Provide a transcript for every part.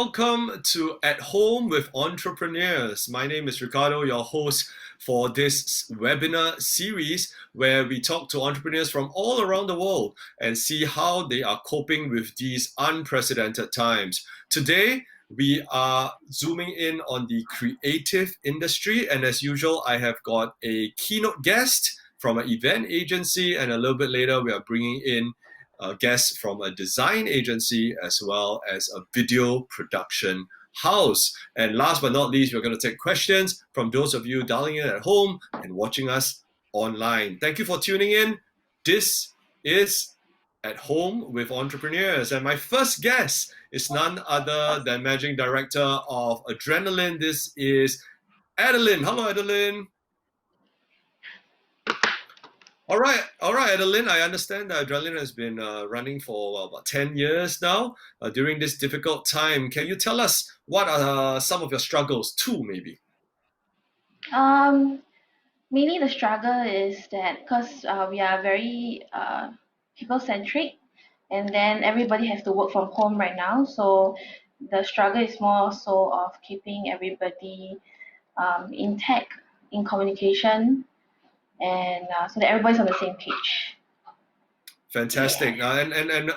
welcome to At Home with Entrepreneurs. My name is Ricardo, your host for this webinar series where we talk to entrepreneurs from all around the world and see how they are coping with these unprecedented times. Today, we are zooming in on the creative industry, and as usual, I have got a keynote guest from an event agency, and a little bit later, we are bringing in guests from a design agency as well as a video production house. And last but not least, we're going to take questions from those of you dialing in at home and watching us online. Thank you for tuning in. This is At Home with Entrepreneurs. And my first guest is none other than Managing Director of Adrenaline. This is Adeline. Hello, Adeline. All right, Adeline. I understand that Adrenaline has been running for about 10 years now. During this difficult time, can you tell us what are some of your struggles too, maybe? Mainly the struggle is that because we are very people-centric, and then everybody has to work from home right now. So the struggle is more so of keeping everybody intact in communication, and so that everybody's on the same page. Fantastic. Yeah. And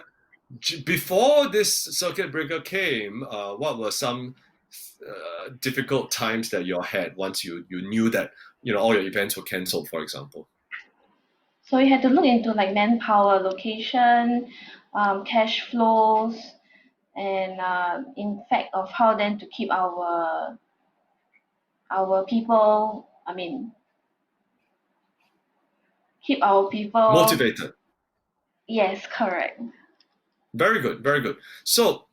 before this circuit breaker came, what were some difficult times that you had once you knew that all your events were cancelled, for example? So you had to look into like manpower, location, cash flows, and in fact of how then to keep our people. I mean, keep our people Motivated. Yes, correct. Very good, very good. So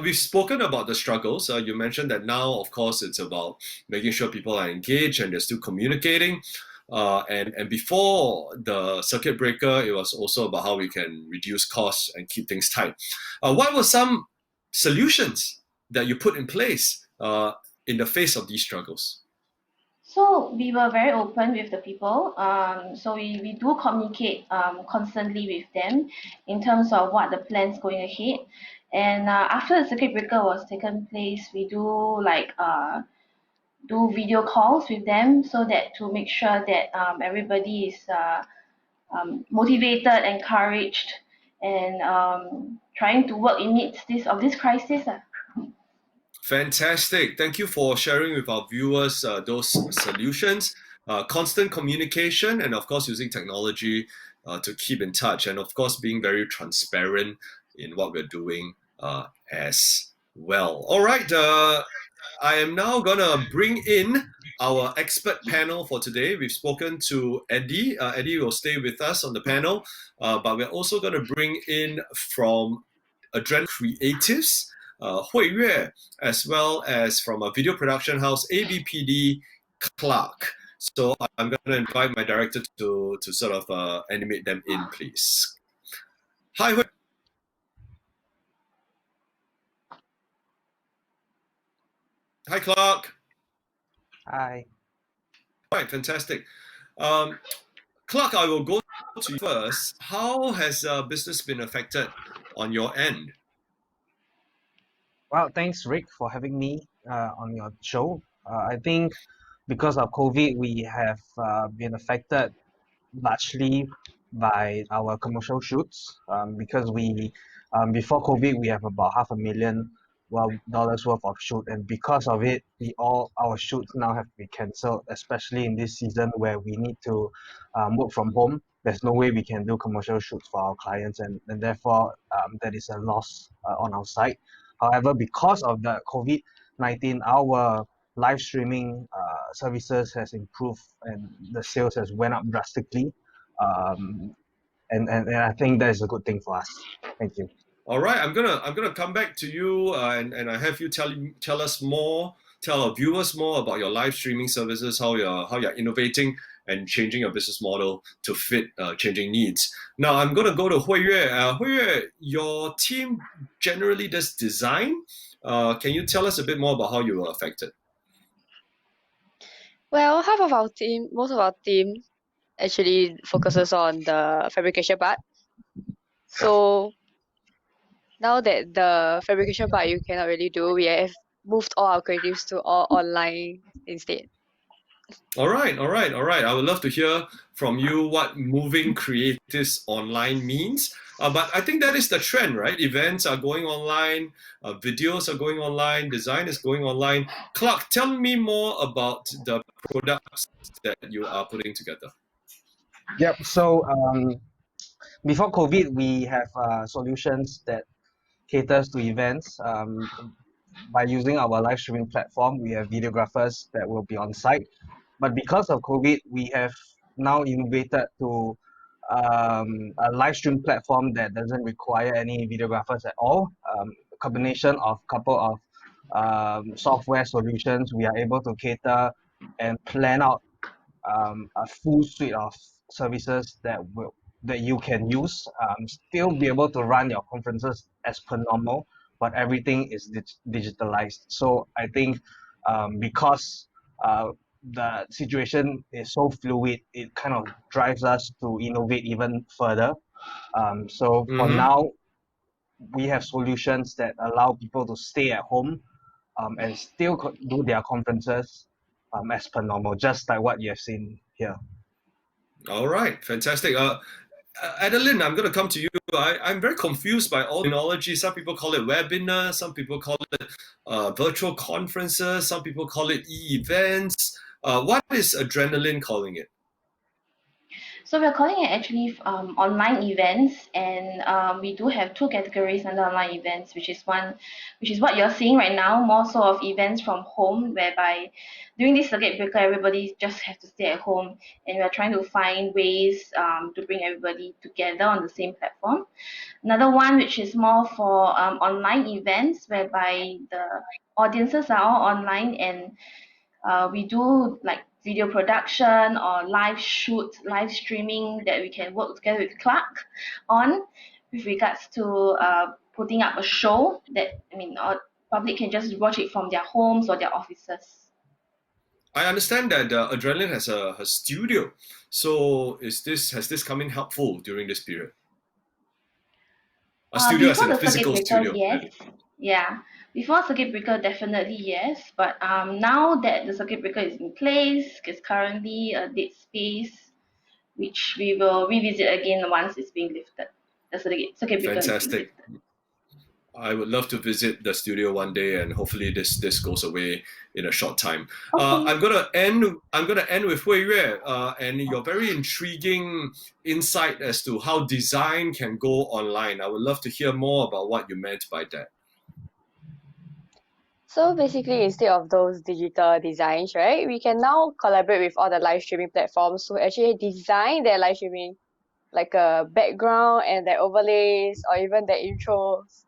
we've spoken about the struggles. You mentioned that now, of course, it's about making sure people are engaged and they're still communicating. And before the circuit breaker, it was also about how we can reduce costs and keep things tight. What were some solutions that you put in place in the face of these struggles? So we were very open with the people. So we do communicate constantly with them in terms of what the plans going ahead. And after the circuit breaker was taken place, we do video calls with them so that to make sure that everybody is motivated, encouraged, and trying to work in midst this crisis. Fantastic. Thank you for sharing with our viewers those solutions. Constant communication, and of course, using technology to keep in touch, and of course, being very transparent in what we're doing as well. All right. I am now going to bring in our expert panel for today. We've spoken to Eddie. Eddie will stay with us on the panel, but we're also going to bring in from Adrenaline Creatives, Hui Yue, as well as from a video production house, ABPD, Clark. So I'm going to invite my director to sort of animate them in, please. Hi, Hui. Hi, Clark. Hi. All right, fantastic. Clark, I will go to you first. How has business been affected on your end? Well, thanks, Rick, for having me on your show. I think because of COVID, we have been affected largely by our commercial shoots because we before COVID we have about $500,000 worth of shoot, and because of it, all our shoots now have to be cancelled, especially in this season where we need to work from home. There's no way we can do commercial shoots for our clients, and therefore that is a loss on our side. However, because of the COVID-19, our live streaming services has improved and the sales has went up drastically. And I think that is a good thing for us. Thank you. All right, I'm gonna come back to you and I have you tell us more, tell our viewers more about your live streaming services, how you're innovating and changing your business model to fit changing needs. Now I'm gonna go to Hui Yue. Hui Yue, your team generally does design. Can you tell us a bit more about how you were affected? Well, most of our team actually focuses on the fabrication part. So now that the fabrication part you cannot really do, we have moved all our creatives to all online instead. All right, all right, all right. I would love to hear from you what moving creatives online means. But I think that is the trend, right? Events are going online, videos are going online, design is going online. Clark, tell me more about the products that you are putting together. Yep. So before COVID, we have solutions that caters to events. By using our live streaming platform, we have videographers that will be on site. But because of COVID, we have now innovated to a live stream platform that doesn't require any videographers at all. A combination of couple of software solutions, we are able to cater and plan out a full suite of services that you can use. Still be able to run your conferences as per normal, but everything is digitalized. So I think because the situation is so fluid, it kind of drives us to innovate even further. So for Mm-hmm. now, we have solutions that allow people to stay at home and still do their conferences as per normal, just like what you have seen here. All right, fantastic. Adeline, I'm going to come to you. I'm very confused by all terminology. Some people call it webinar, some people call it virtual conferences, some people call it e-events. What is Adrenaline calling it? So we're calling it actually online events, and we do have two categories under online events, which is what you're seeing right now, more so of events from home, whereby during this circuit breaker, everybody just has to stay at home, and we're trying to find ways to bring everybody together on the same platform. Another one, which is more for online events, whereby the audiences are all online, and we do like video production or live streaming that we can work together with Clark on with regards to putting up a show that public can just watch it from their homes or their offices. I understand that Adrenaline has a studio. So has this come in helpful during this period? A studio as Before in a the circuit physical breaker, studio. yes. Yeah. Before circuit breaker, definitely yes. But now that the circuit breaker is in place, it's currently a dead space, which we will revisit again once it's being lifted. The circuit breaker is being Fantastic. lifted. I would love to visit the studio one day, and hopefully this goes away in a short time. Okay. I'm gonna end with Hui Yue, and your very intriguing insight as to how design can go online. I would love to hear more about what you meant by that. So basically, instead of those digital designs, right, we can now collaborate with all the live streaming platforms to actually design their live streaming, like a background and their overlays or even their intros.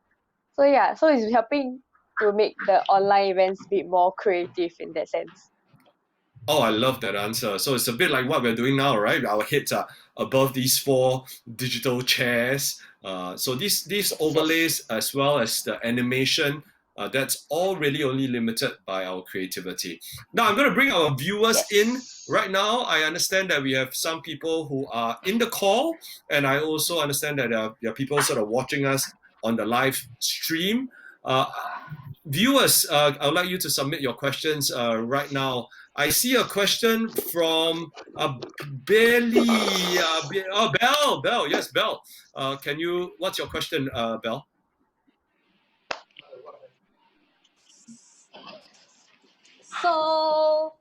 So yeah, so it's helping to make the online events a bit more creative in that sense. Oh, I love that answer. So it's a bit like what we're doing now, right? Our heads are above these four digital chairs. So these overlays as well as the animation, that's all really only limited by our creativity. Now I'm going to bring our viewers in right now. I understand that we have some people who are in the call, and I also understand that there are people sort of watching us on the live stream. Viewers, I would like you to submit your questions right now. I see a question from Bailey. Bell. Yes, Bell. What's your question, Bell? So,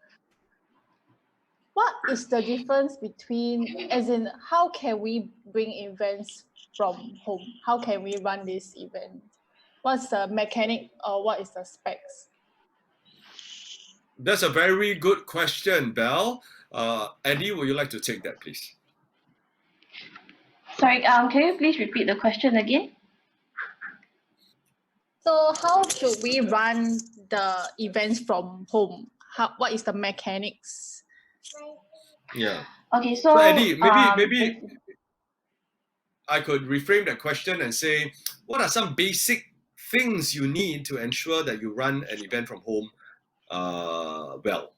what is the difference between, as in, how can we bring events from home? How can we run this event? What's the mechanic or what is the specs? That's a very good question, Bell. Eddie, would you like to take that, please? Sorry, can you please repeat the question again? So how should we run the events from home? What is the mechanics? Yeah. Okay, so Eddie, maybe I could reframe that question and say, what are some basic things you need to ensure that you run an event from home well?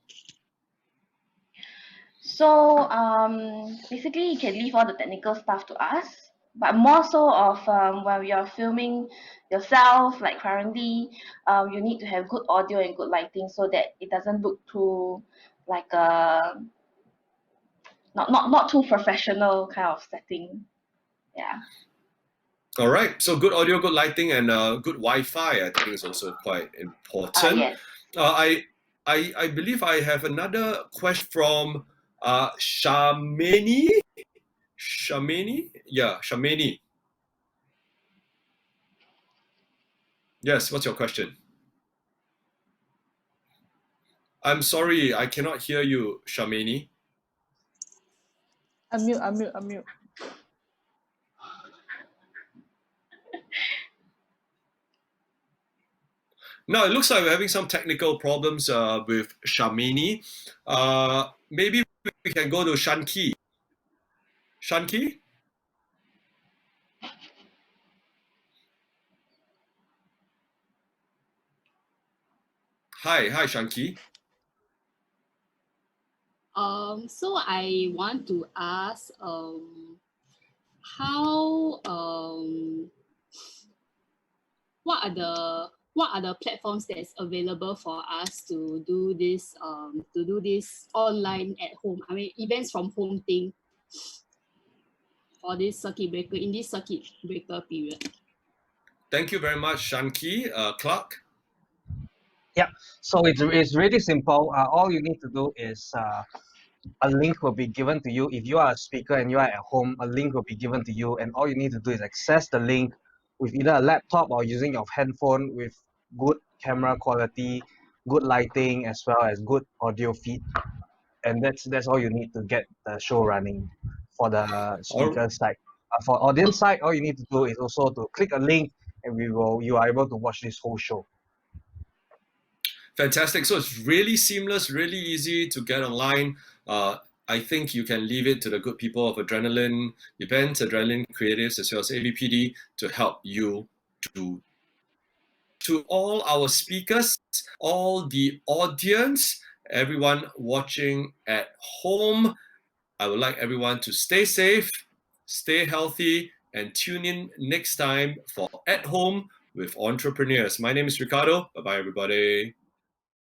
So basically, you can leave all the technical stuff to us. but more so of when you're filming yourself, like currently, you need to have good audio and good lighting so that it doesn't look too like a not too professional kind of setting. Yeah. All right. So good audio, good lighting, and good Wi-Fi. I think is also quite important. Yes. I believe I have another question from Shameni. Shameni? Yeah, Shameni. Yes, what's your question? I'm sorry, I cannot hear you, Shameni. Unmute. No, it looks like we're having some technical problems with Shamini. Maybe we can go to Shanki. Shanki? Hi, Shanki. So I want to ask, how what are the platforms that's available for us to do this online at home? I mean, events from home thing for this circuit breaker in this circuit breaker period. Thank you very much, Shanki. Clark? So it's really simple. All you need to do is a link will be given to you. If you are a speaker and you are at home, a link will be given to you, and all you need to do is access the link with either a laptop or using your handphone with good camera quality, good lighting, as well as good audio feed. And that's all you need to get the show running for the speaker side. For audience side, all you need to do is also to click a link, and you are able to watch this whole show. Fantastic. So it's really seamless, really easy to get online. I think you can leave it to the good people of Adrenaline Events, Adrenaline Creatives, as well as AVPD to help you do. To all our speakers, all the audience, everyone watching at home, I would like everyone to stay safe, stay healthy, and tune in next time for At Home with Entrepreneurs. My name is Ricardo. Bye-bye, everybody.